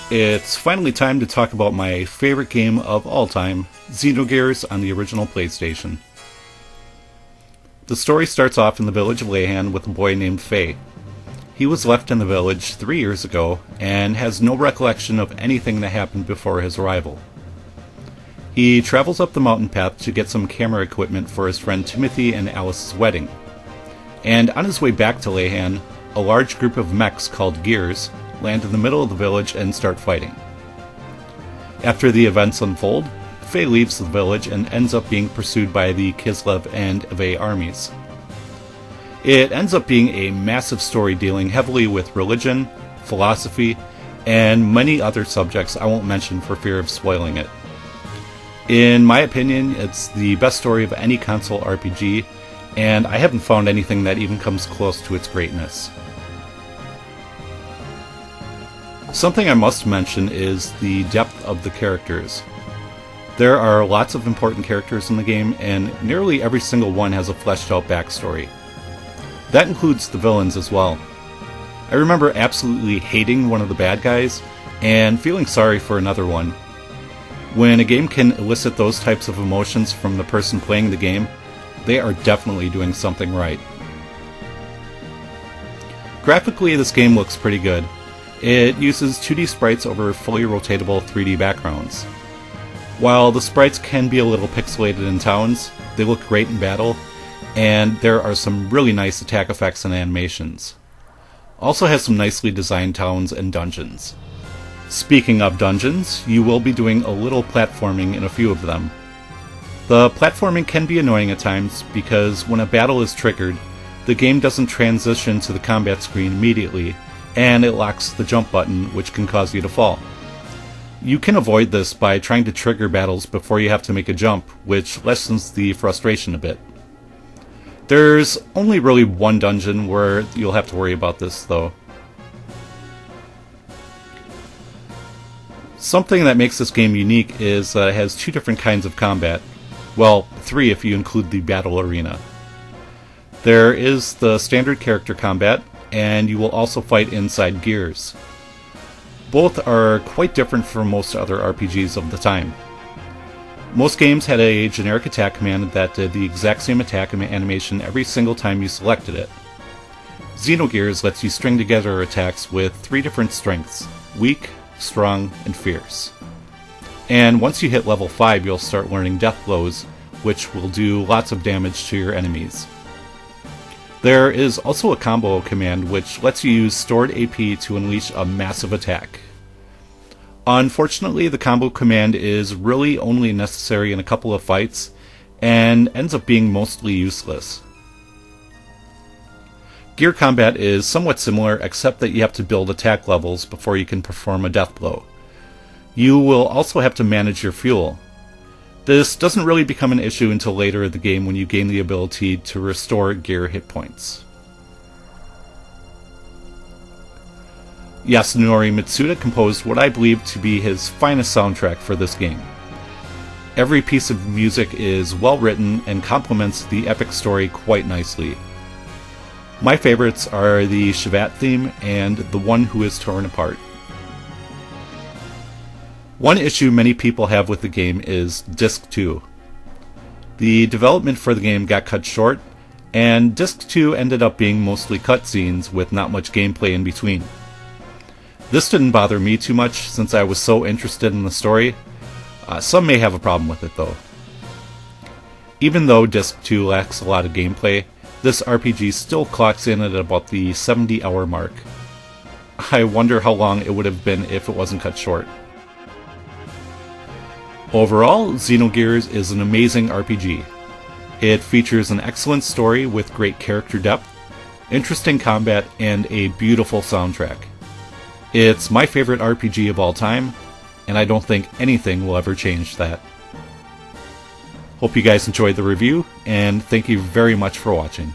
It's finally time to talk about my favorite game of all time, Xenogears on the original PlayStation. The story starts off in the village of Leyhan with a boy named Faye. He was left in the village 3 years ago and has no recollection of anything that happened before his arrival. He travels up the mountain path to get some camera equipment for his friend Timothy and Alice's wedding. And on his way back to Leyhan, a large group of mechs called Gears land in the middle of the village and start fighting. After the events unfold, Faye leaves the village and ends up being pursued by the Kislev and Eve armies. It ends up being a massive story dealing heavily with religion, philosophy, and many other subjects I won't mention for fear of spoiling it. In my opinion, it's the best story of any console RPG, and I haven't found anything that even comes close to its greatness. Something I must mention is the depth of the characters. There are lots of important characters in the game, and nearly every single one has a fleshed out backstory. That includes the villains as well. I remember absolutely hating one of the bad guys, and feeling sorry for another one. When a game can elicit those types of emotions from the person playing the game, they are definitely doing something right. Graphically, this game looks pretty good. It uses 2D sprites over fully rotatable 3D backgrounds. While the sprites can be a little pixelated in towns, they look great in battle, and there are some really nice attack effects and animations. Also has some nicely designed towns and dungeons. Speaking of dungeons, you will be doing a little platforming in a few of them. The platforming can be annoying at times because when a battle is triggered, the game doesn't transition to the combat screen immediately, and it locks the jump button, which can cause you to fall. You can avoid this by trying to trigger battles before you have to make a jump, which lessens the frustration a bit. There's only really one dungeon where you'll have to worry about this, though. Something that makes this game unique is that it has 2 different kinds of combat. Well, 3 if you include the battle arena. There is the standard character combat, and you will also fight inside Gears. Both are quite different from most other RPGs of the time. Most games had a generic attack command that did the exact same attack animation every single time you selected it. Xenogears lets you string together attacks with 3 different strengths: weak, strong, and fierce. And once you hit level 5, you'll start learning death blows, which will do lots of damage to your enemies. There is also a combo command which lets you use stored AP to unleash a massive attack. Unfortunately, the combo command is really only necessary in a couple of fights, and ends up being mostly useless. Gear combat is somewhat similar, except that you have to build attack levels before you can perform a death blow. You will also have to manage your fuel. This doesn't really become an issue until later in the game when you gain the ability to restore gear hit points. Yasunori Mitsuda composed what I believe to be his finest soundtrack for this game. Every piece of music is well written and complements the epic story quite nicely. My favorites are the Shivat theme and The One Who Is Torn Apart. One issue many people have with the game is Disc 2. The development for the game got cut short, and Disc 2 ended up being mostly cutscenes with not much gameplay in between. This didn't bother me too much since I was so interested in the story. Some may have a problem with it though. Even though Disc 2 lacks a lot of gameplay, this RPG still clocks in at about the 70-hour mark. I wonder how long it would have been if it wasn't cut short. Overall, Xenogears is an amazing RPG. It features an excellent story with great character depth, interesting combat, and a beautiful soundtrack. It's my favorite RPG of all time, and I don't think anything will ever change that. Hope you guys enjoyed the review, and thank you very much for watching.